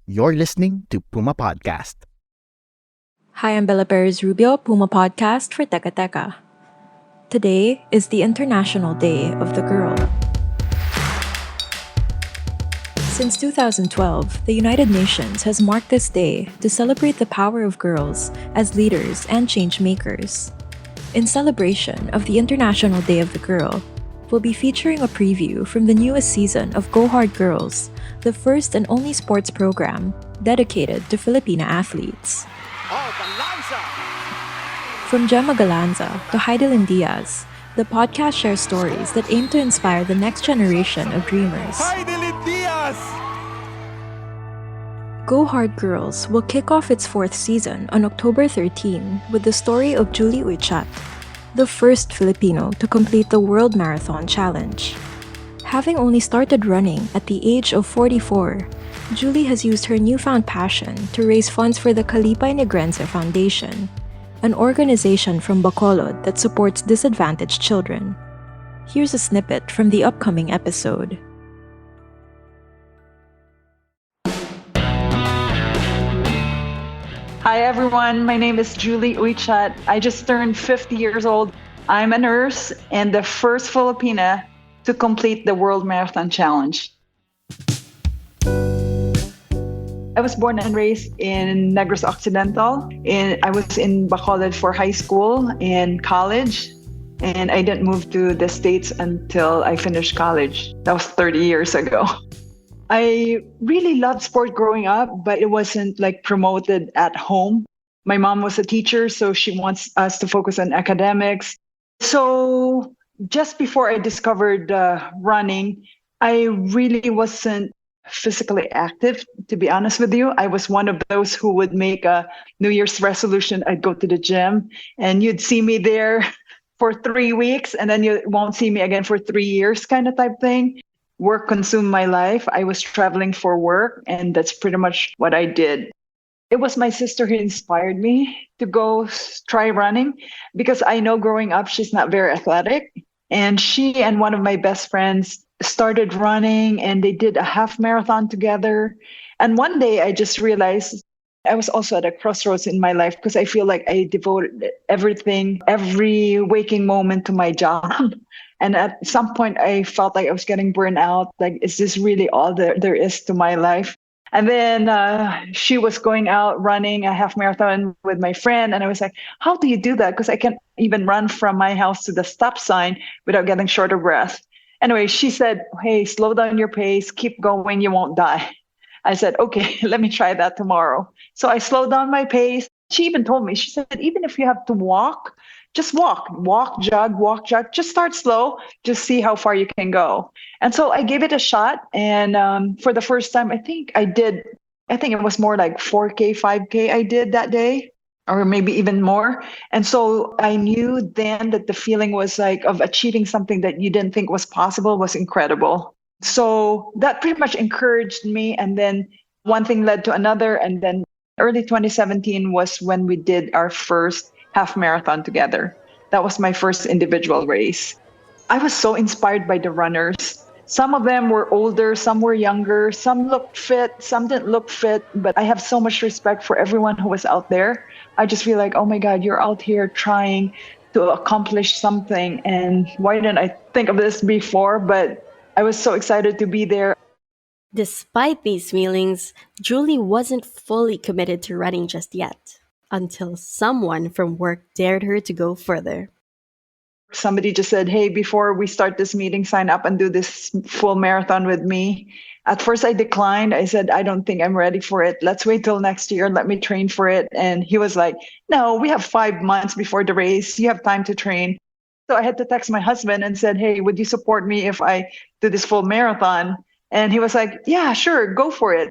You're listening to Puma Podcast. Hi, I'm Bella Perez Rubio, Puma Podcast for Teka Teka. Today is the International Day of the Girl. Since 2012, the United Nations has marked this day to celebrate the power of girls as leaders and change makers. In celebration of the International Day of the Girl, we'll be featuring a preview from the newest season of Go Hard Girls, the first and only sports program dedicated to Filipina athletes. From Gemma Galanza to Heidelin Diaz, the podcast shares stories that aim to inspire the next generation of dreamers. Heidelin Diaz! Go Hard Girls will kick off its fourth season on October 13 with the story of Julie Uychiat, the first Filipino to complete the World Marathon Challenge. Having only started running at the age of 44, Julie has used her newfound passion to raise funds for the Kalipay Negrense Foundation, an organization from Bacolod that supports disadvantaged children. Here's a snippet from the upcoming episode. Hi everyone, my name is Julie Uychiat. I just turned 50 years old. I'm a nurse and the first Filipina to complete the World Marathon Challenge. I was born and raised in Negros Occidental. I was in Bacolod for high school and college, and I didn't move to the States until I finished college. That was 30 years ago. I really loved sport growing up, but it wasn't like promoted at home. My mom was a teacher, so she wants us to focus on academics. So just before I discovered running, I really wasn't physically active, to be honest with you. I was one of those who would make a New Year's resolution. I'd go to the gym and you'd see me there for 3 weeks and then you won't see me again for 3 years kind of type thing. Work consumed my life. I was traveling for work and that's pretty much what I did. It was my sister who inspired me to go try running because I know growing up, she's not very athletic. And she and one of my best friends started running and they did a half marathon together. And one day I just realized I was also at a crossroads in my life because I feel like I devoted everything, every waking moment to my job. And at some point I felt like I was getting burned out. Like, is this really all there is to my life? And then she was going out running a half marathon with my friend. And I was like, how do you do that? Because I can't even run from my house to the stop sign without getting short of breath. Anyway, she said, hey, slow down your pace, keep going, you won't die. I said, okay, let me try that tomorrow. So I slowed down my pace. She even told me, she said, even if you have to walk, just walk, jog, just start slow, just see how far you can go. And so I gave it a shot. And for the first time, I think it was more like 4K, 5K I did that day, or maybe even more. And so I knew then that the feeling was like of achieving something that you didn't think was possible was incredible. So that pretty much encouraged me. And then one thing led to another. And then early 2017 was when we did our first half marathon together. That was my first individual race. I was so inspired by the runners. Some of them were older, some were younger, some looked fit, some didn't look fit, but I have so much respect for everyone who was out there. I just feel like, oh my God, you're out here trying to accomplish something. And why didn't I think of this before? But I was so excited to be there. Despite these feelings, Julie wasn't fully committed to running just yet, until someone from work dared her to go further. Somebody just said, hey, before we start this meeting, sign up and do this full marathon with me. At first I declined. I said, I don't think I'm ready for it. Let's wait till next year. Let me train for it. And he was like, no, we have 5 months before the race. You have time to train. So I had to text my husband and said, hey, would you support me if I do this full marathon? And he was like, yeah, sure, go for it.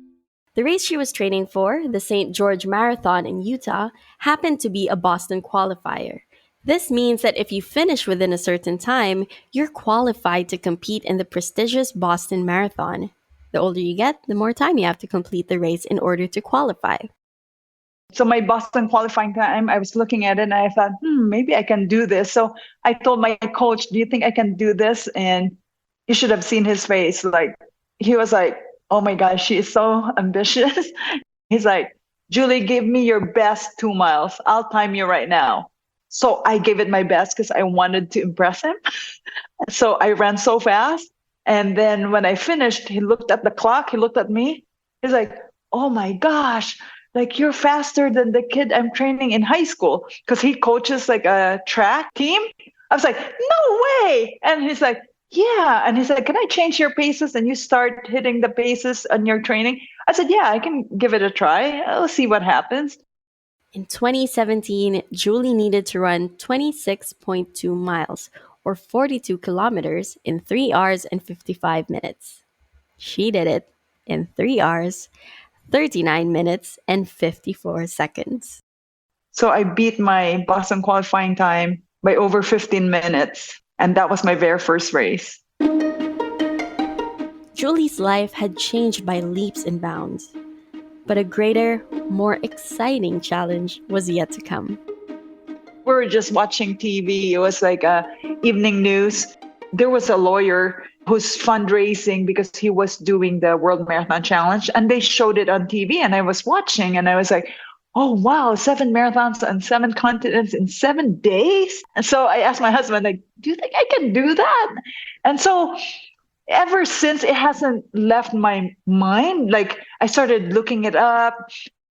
The race she was training for, the St. George Marathon in Utah, happened to be a Boston qualifier. This means that if you finish within a certain time, you're qualified to compete in the prestigious Boston Marathon. The older you get, the more time you have to complete the race in order to qualify. So my Boston qualifying time, I was looking at it and I thought, maybe I can do this. So I told my coach, do you think I can do this? And you should have seen his face. Like, he was like, Oh my gosh, she is so ambitious. He's like, Julie, give me your best 2 miles. I'll time you right now. So I gave it my best because I wanted to impress him. So I ran so fast. And then when I finished, he looked at the clock, he looked at me. He's like, oh my gosh, like you're faster than the kid I'm training in high school because he coaches like a track team. I was like, no way. And he's like, yeah. And he's like, can I change your paces and you start hitting the paces on your training? I said, yeah, I can give it a try. I'll see what happens. In 2017, Julie needed to run 26.2 miles or 42 kilometers in 3 hours and 55 minutes. She did it in 3 hours, 39 minutes, and 54 seconds. So I beat my Boston qualifying time by over 15 minutes. And that was my very first race. Julie's life had changed by leaps and bounds. But a greater, more exciting challenge was yet to come. We were just watching TV. It was like evening news. There was a lawyer who's fundraising because he was doing the World Marathon Challenge, and they showed it on TV. And I was watching, and I was like, "Oh wow, 7 marathons on 7 continents in 7 days!" And so I asked my husband, "Like, do you think I can do that?" And so ever since, it hasn't left my mind. Like I started looking it up.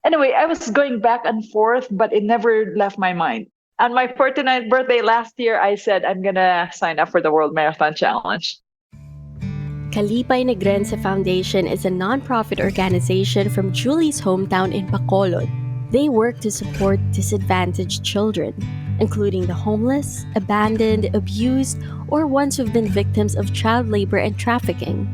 Anyway, I was going back and forth, but it never left my mind. On my 49th birthday last year, I said, I'm going to sign up for the World Marathon Challenge. Kalipay Negrense Foundation is a nonprofit organization from Julie's hometown in Bacolod. They work to support disadvantaged children, including the homeless, abandoned, abused, or ones who've been victims of child labor and trafficking.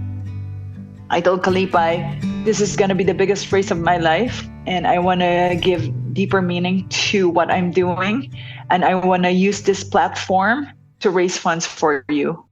I told Kalipay, this is going to be the biggest race of my life, and I want to give deeper meaning to what I'm doing, and I want to use this platform to raise funds for you.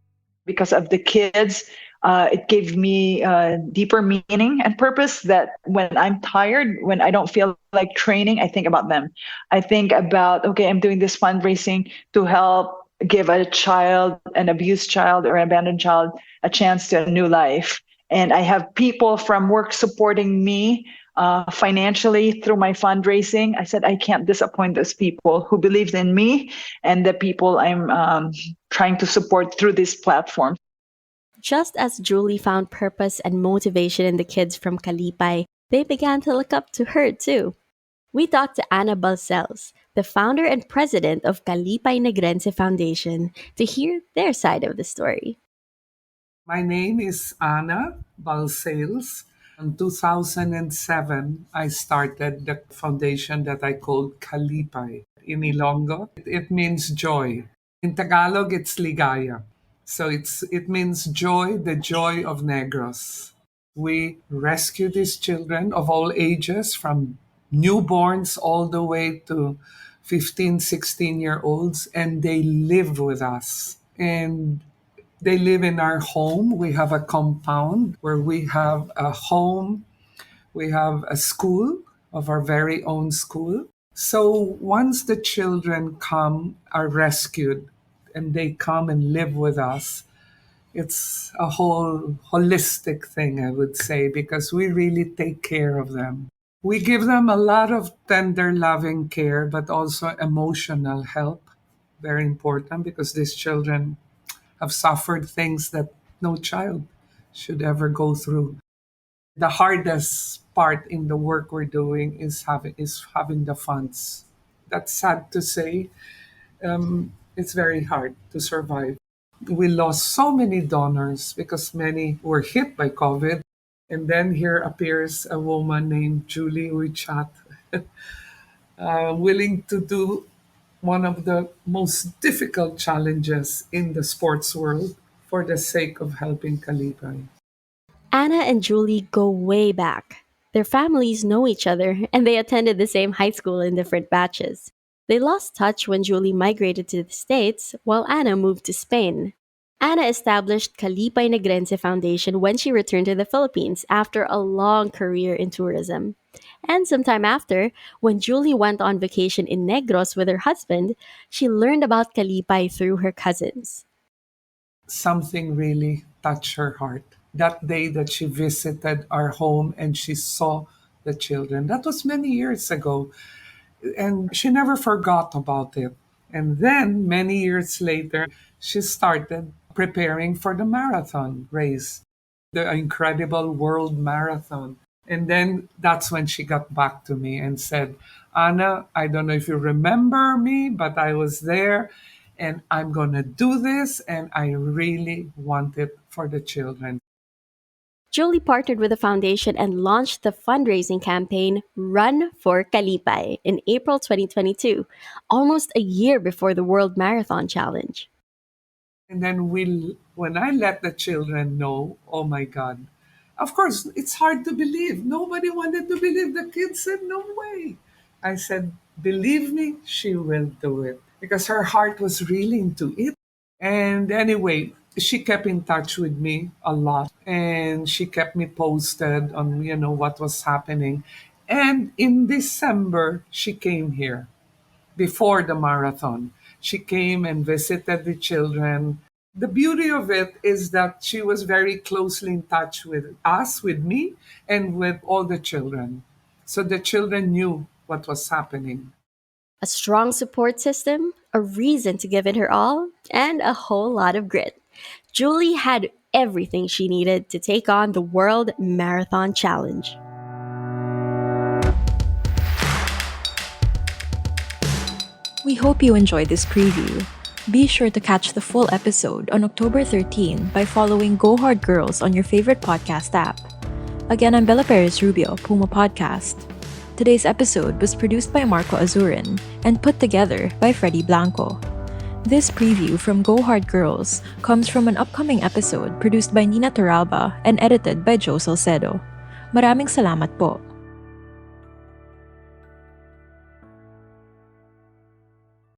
Because of the kids, it gave me deeper meaning and purpose that when I'm tired, when I don't feel like training, I think about them. I think about, okay, I'm doing this fundraising to help give a child, an abused child or an abandoned child, a chance to a new life. And I have people from work supporting me financially through my fundraising. I said, I can't disappoint those people who believed in me and the people I'm trying to support through this platform. Just as Julie found purpose and motivation in the kids from Kalipay, they began to look up to her too. We talked to Anna Balcells, the founder and president of Kalipay Negrense Foundation, to hear their side of the story. My name is Anna Balcells. In 2007, I started the foundation that I called Kalipay. In Ilonggo, it means joy. In Tagalog, it's ligaya. So it means joy, the joy of Negros. We rescue these children of all ages, from newborns all the way to 15, 16-year-olds, and they live with us. And they live in our home. We have a compound where we have a home, we have a school of our very own school. So once the children are rescued, and they come and live with us, it's a whole holistic thing, I would say, because we really take care of them. We give them a lot of tender, loving care, but also emotional help. Very important, because these children have suffered things that no child should ever go through. The hardest part in the work we're doing is having the funds. That's sad to say. It's very hard to survive. We lost so many donors because many were hit by COVID. And then here appears a woman named Julie Uychiat, willing to do one of the most difficult challenges in the sports world for the sake of helping Kalipay. Anna and Julie go way back. Their families know each other, and they attended the same high school in different batches. They lost touch when Julie migrated to the States, while Anna moved to Spain. Anna established Kalipay Negrense Foundation when she returned to the Philippines after a long career in tourism. And sometime after, when Julie went on vacation in Negros with her husband, she learned about Kalipay through her cousins. Something really touched her heart. that day that she visited our home and she saw the children. That was many years ago. And she never forgot about it. And then, many years later, she started preparing for the marathon race, the incredible world marathon. And then that's when she got back to me and said, Anna, I don't know if you remember me, but I was there and I'm going to do this. And I really want it for the children. Julie partnered with the foundation and launched the fundraising campaign Run for Kalipay in April 2022, almost a year before the World Marathon Challenge. And then when I let the children know, oh my God, of course, it's hard to believe. Nobody wanted to believe. The kids said, no way. I said, believe me, she will do it because her heart was really into it. And anyway, she kept in touch with me a lot and she kept me posted on, what was happening. And in December, she came here before the marathon. She came and visited the children. The beauty of it is that she was very closely in touch with us, with me, and with all the children. So the children knew what was happening. A strong support system, a reason to give it her all, and a whole lot of grit. Julie had everything she needed to take on the World Marathon Challenge. We hope you enjoyed this preview. Be sure to catch the full episode on October 13 by following Go Hard Girls on your favorite podcast app. Again, I'm Bella Perez Rubio, Puma Podcast. Today's episode was produced by Marco Azurin and put together by Freddie Blanco. This preview from Go Hard Girls comes from an upcoming episode produced by Nina Toralba and edited by Joe Salcedo. Maraming salamat po.